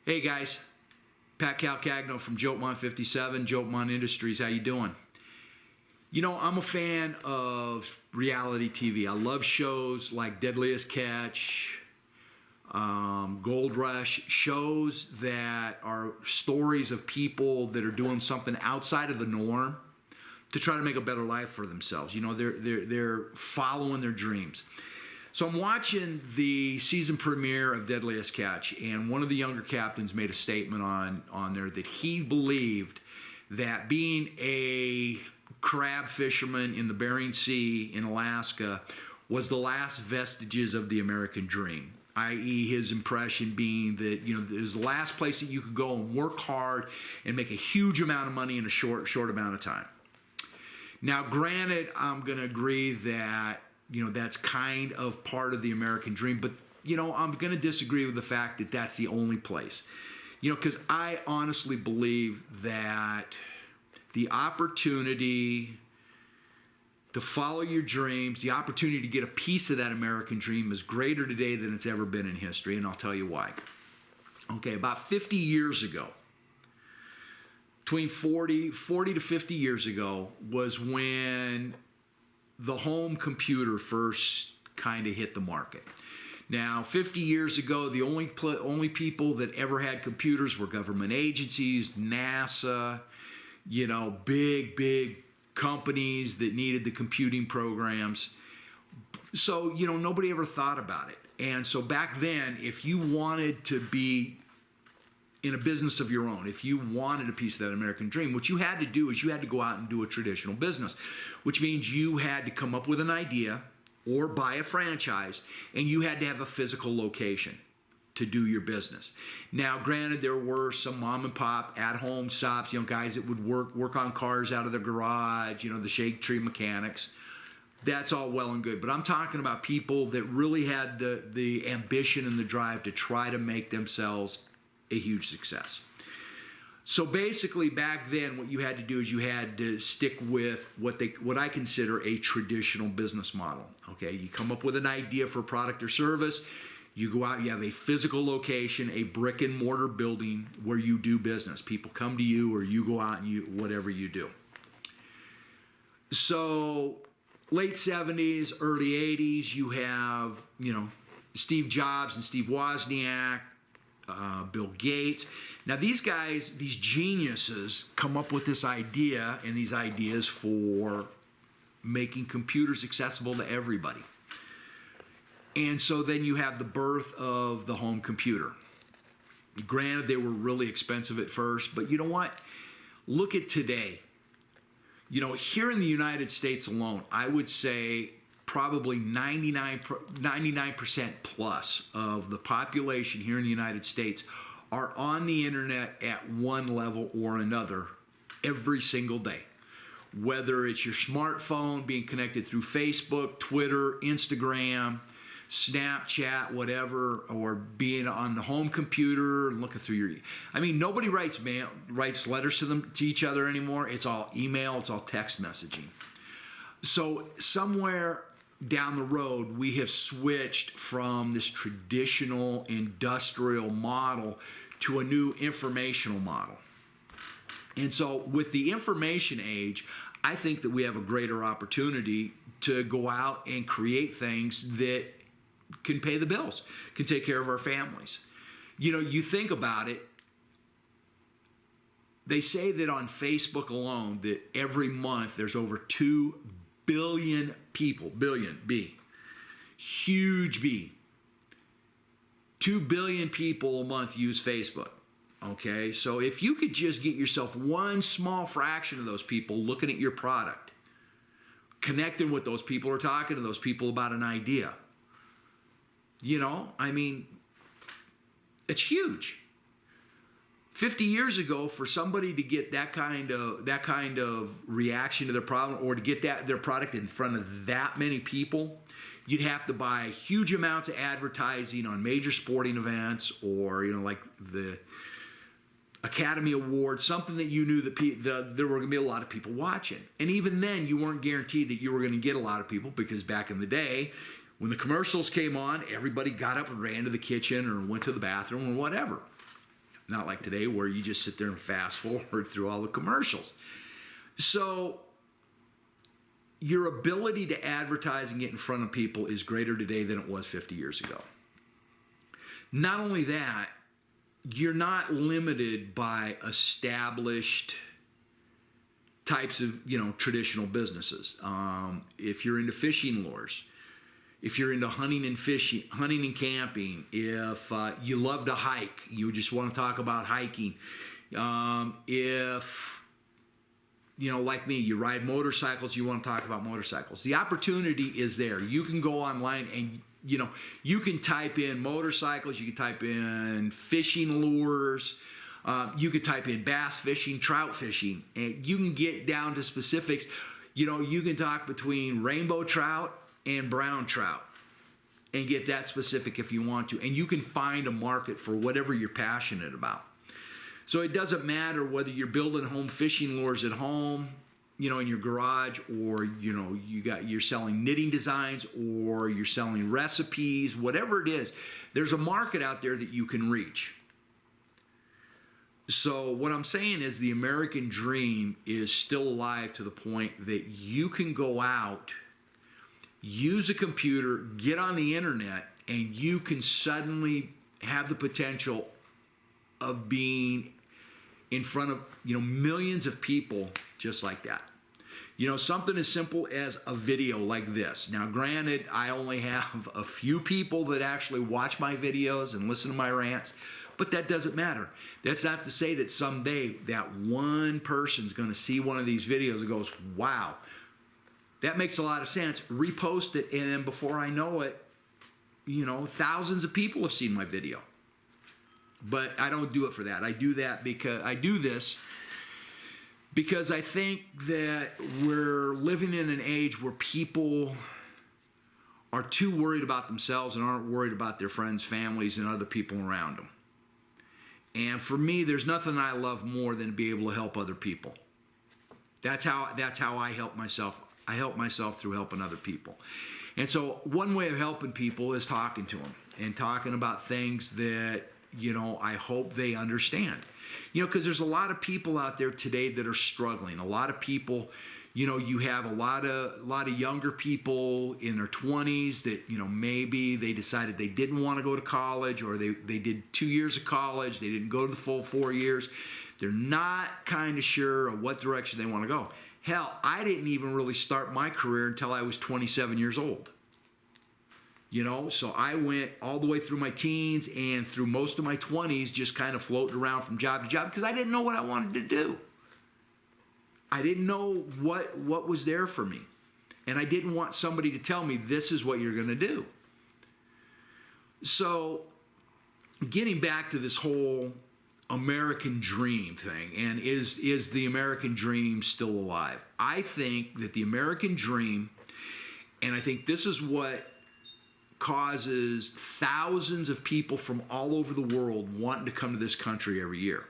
Hey guys, Pat Calcagno from Jotmon 57, Jotmon Industries. How you doing? You know, I'm a fan of reality TV. I love shows like Deadliest Catch, Gold Rush, shows that are stories of people that are doing something outside of the norm to try to make a better life for themselves. You know, they're following their dreams. So I'm watching the season premiere of Deadliest Catch, and one of the younger captains made a statement on there that he believed that being a crab fisherman in the Bering Sea in Alaska was the last vestiges of the American dream, i.e. his impression being that, you know, it was the last place that you could go and work hard and make a huge amount of money in a short amount of time. Now, granted, I'm going to agree that, you know, that's kind of part of the American dream, but, you know, I'm going to disagree with the fact that that's the only place. You know, because I honestly believe that the opportunity to follow your dreams, the opportunity to get a piece of that American dream is greater today than it's ever been in history, and I'll tell you why. Okay, about 50 years ago, between 40 to 50 years ago was when the home computer first kind of hit the market. Now, 50 years ago, the only people that ever had computers were government agencies, NASA, you know, big companies that needed the computing programs. So, you know, nobody ever thought about it. And so back then, if you wanted to be in a business of your own, if you wanted a piece of that American dream, what you had to do is you had to go out and do a traditional business, which means you had to come up with an idea or buy a franchise, and you had to have a physical location to do your business. Now, granted, there were some mom and pop at-home shops, you know, guys that would work on cars out of their garage, you know, the shake tree mechanics. That's all well and good, but I'm talking about people that really had the ambition and the drive to try to make themselves a huge success. So basically back then what you had to do is you had to stick with what I consider a traditional business model. Okay, you come up with an idea for a product or service, you go out, you have a physical location, a brick and mortar building where you do business. People come to you or you go out and you whatever you do. So late 70s, early 80s, you have, you know, Steve Jobs and Steve Wozniak, Bill Gates. Now these guys, these geniuses, come up with this idea and these ideas for making computers accessible to everybody. And so then you have the birth of the home computer. Granted, they were really expensive at first, but you know what? Look at today. You know, here in the United States alone, I would say probably 99% plus of the population here in the United States are on the internet at one level or another every single day. Whether it's your smartphone being connected through Facebook, Twitter, Instagram, Snapchat, whatever, or being on the home computer and looking through your... I mean, nobody writes letters to each other anymore. It's all email, it's all text messaging. So somewhere down the road, we have switched from this traditional industrial model to a new informational model. And so with the information age, I think that we have a greater opportunity to go out and create things that can pay the bills, can take care of our families. You know, you think about it, they say that on Facebook alone that every month there's over 2 billion people, billion, B, huge B. 2 billion people a month use Facebook, okay? So if you could just get yourself one small fraction of those people looking at your product, connecting with those people or talking to those people about an idea, you know, I mean, it's huge. 50 years ago, for somebody to get that kind of reaction to their problem, or to get their product in front of that many people, you'd have to buy huge amounts of advertising on major sporting events, or, you know, like the Academy Awards, something that you knew that there were going to be a lot of people watching. And even then, you weren't guaranteed that you were going to get a lot of people, because back in the day, when the commercials came on, everybody got up and ran to the kitchen or went to the bathroom or whatever. Not like today where you just sit there and fast forward through all the commercials. So your ability to advertise and get in front of people is greater today than it was 50 years ago. Not only that, you're not limited by established types of, traditional businesses. If you're into fishing lures, if you're into hunting and fishing, hunting and camping, if you love to hike, you just want to talk about hiking. If, like me, you ride motorcycles, you want to talk about motorcycles. The opportunity is there. You can go online and, you can type in motorcycles, you can type in fishing lures, you could type in bass fishing, trout fishing, and you can get down to specifics. You can talk between rainbow trout and brown trout and get that specific if you want to. And you can find a market for whatever you're passionate about. So it doesn't matter whether you're building home fishing lures at home, in your garage, or, you're selling knitting designs, or you're selling recipes, whatever it is, there's a market out there that you can reach. So what I'm saying is the American dream is still alive to the point that you can go out, use a computer, get on the internet, and you can suddenly have the potential of being in front of, millions of people just like that. Something as simple as a video like this. Now, granted, I only have a few people that actually watch my videos and listen to my rants, but that doesn't matter. That's not to say that someday that one person's going to see one of these videos and goes, wow, that makes a lot of sense. Repost it, and then before I know it, thousands of people have seen my video. But I don't do it for that. I do this because I think that we're living in an age where people are too worried about themselves and aren't worried about their friends, families, and other people around them. And for me, there's nothing I love more than to be able to help other people. That's how I help myself. I help myself through helping other people. And so one way of helping people is talking to them and talking about things that, I hope they understand. Because there's a lot of people out there today that are struggling. A lot of people, you have a lot of younger people in their 20s that, maybe they decided they didn't want to go to college, or they did 2 years of college. They didn't go to the full 4 years. They're not kind of sure of what direction they want to go. Hell, I didn't even really start my career until I was 27 years old. So I went all the way through my teens and through most of my 20s just kind of floating around from job to job because I didn't know what I wanted to do. I didn't know what was there for me. And I didn't want somebody to tell me this is what you're going to do. So getting back to this whole American dream thing, and is the American dream still alive? I think that the American dream, and I think this is what causes thousands of people from all over the world wanting to come to this country every year,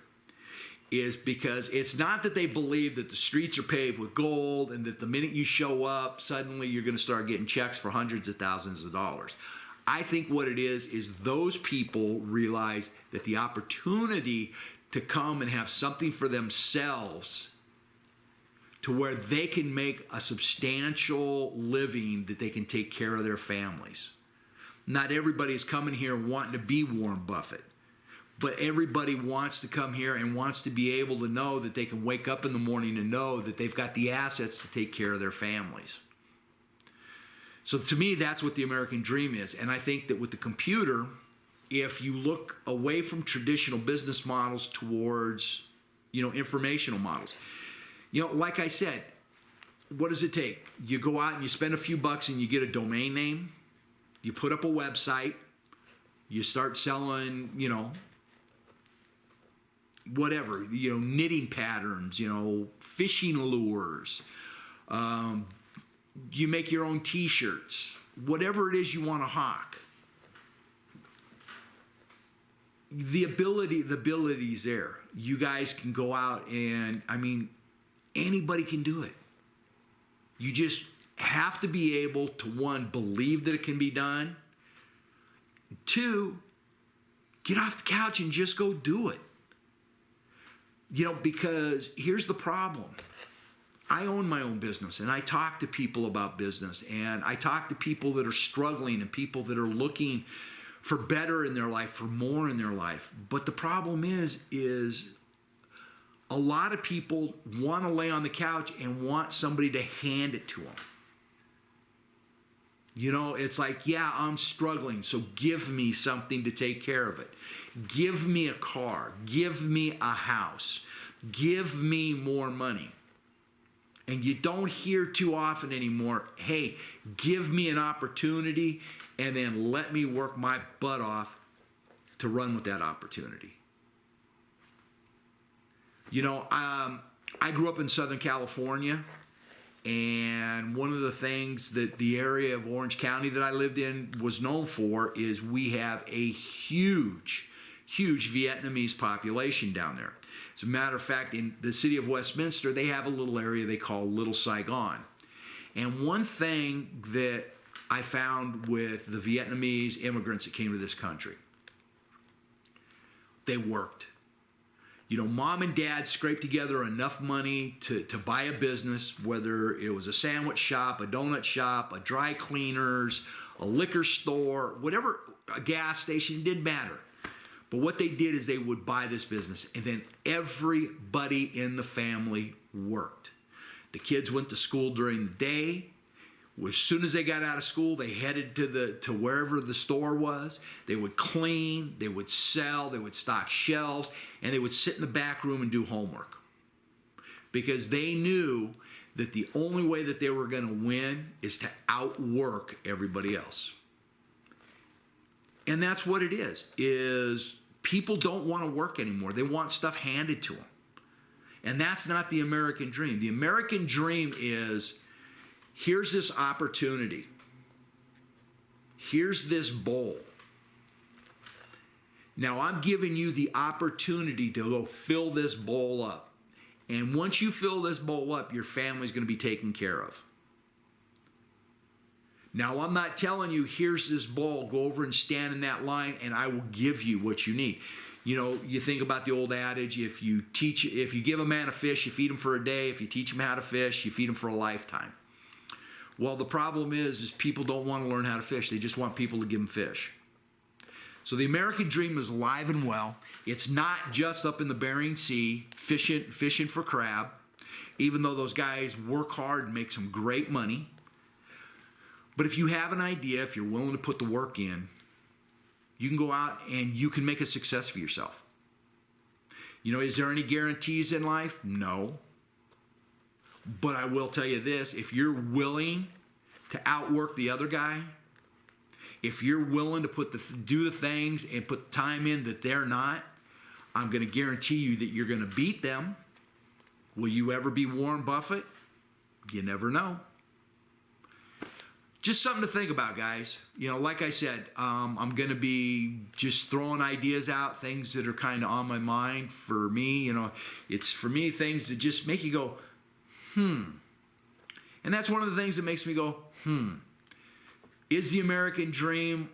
is because it's not that they believe that the streets are paved with gold and that the minute you show up, suddenly you're going to start getting checks for hundreds of thousands of dollars. I think what it is those people realize that the opportunity to come and have something for themselves to where they can make a substantial living that they can take care of their families. Not everybody is coming here wanting to be Warren Buffett, but everybody wants to come here and wants to be able to know that they can wake up in the morning and know that they've got the assets to take care of their families. So to me, that's what the American dream is. And I think that with the computer, if you look away from traditional business models towards, informational models, like I said, what does it take? You go out and you spend a few bucks and you get a domain name. You put up a website, you start selling, whatever, knitting patterns, fishing lures. You make your own t-shirts, whatever it is you want to hawk. The ability's there. You guys can go out and, anybody can do it. You just have to be able to, one, believe that it can be done. Two, get off the couch and just go do it. Because here's the problem. I own my own business, and I talk to people about business, and I talk to people that are struggling and people that are looking for better in their life, for more in their life. But the problem is a lot of people want to lay on the couch and want somebody to hand it to them. It's like, yeah, I'm struggling, so give me something to take care of it. Give me a car. Give me a house. Give me more money. And you don't hear too often anymore, hey, give me an opportunity and then let me work my butt off to run with that opportunity. I grew up in Southern California, and one of the things that the area of Orange County that I lived in was known for is we have a huge Vietnamese population down there. As a matter of fact, in the city of Westminster, they have a little area they call Little Saigon. And one thing that I found with the Vietnamese immigrants that came to this country, they worked. Mom and dad scraped together enough money to buy a business, whether it was a sandwich shop, a donut shop, a dry cleaners, a liquor store, whatever, a gas station, didn't matter. But what they did is they would buy this business, and then everybody in the family worked. The kids went to school during the day. As soon as they got out of school, they headed to wherever the store was. They would clean, they would sell, they would stock shelves, and they would sit in the back room and do homework. Because they knew that the only way that they were going to win is to outwork everybody else. And that's what it is people don't want to work anymore. They want stuff handed to them. And that's not the American dream. The American dream is, here's this opportunity. Here's this bowl. Now I'm giving you the opportunity to go fill this bowl up. And once you fill this bowl up, your family's going to be taken care of. Now I'm not telling you, here's this bowl, go over and stand in that line and I will give you what you need. You think about the old adage, if you give a man a fish, you feed him for a day. If you teach him how to fish, you feed him for a lifetime. Well, the problem is people don't want to learn how to fish. They just want people to give them fish. So the American dream is alive and well. It's not just up in the Bering Sea fishing for crab, even though those guys work hard and make some great money. But if you have an idea, if you're willing to put the work in, you can go out and you can make a success for yourself. Is there any guarantees in life? No. But I will tell you this, if you're willing to outwork the other guy, if you're willing to do the things and put time in that they're not, I'm going to guarantee you that you're going to beat them. Will you ever be Warren Buffett? You never know. Just something to think about, guys. Like I said, I'm going to be just throwing ideas out, things that are kind of on my mind for me. It's for me things that just make you go, And that's one of the things that makes me go, Is the American dream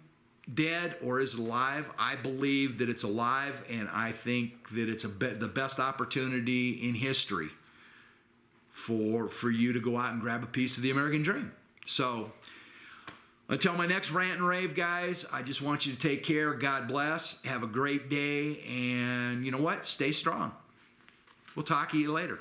dead or is it alive? I believe that it's alive, and I think that it's the best opportunity in history for you to go out and grab a piece of the American dream. So until my next rant and rave, guys, I just want you to take care. God bless. Have a great day. And you know what? Stay strong. We'll talk to you later.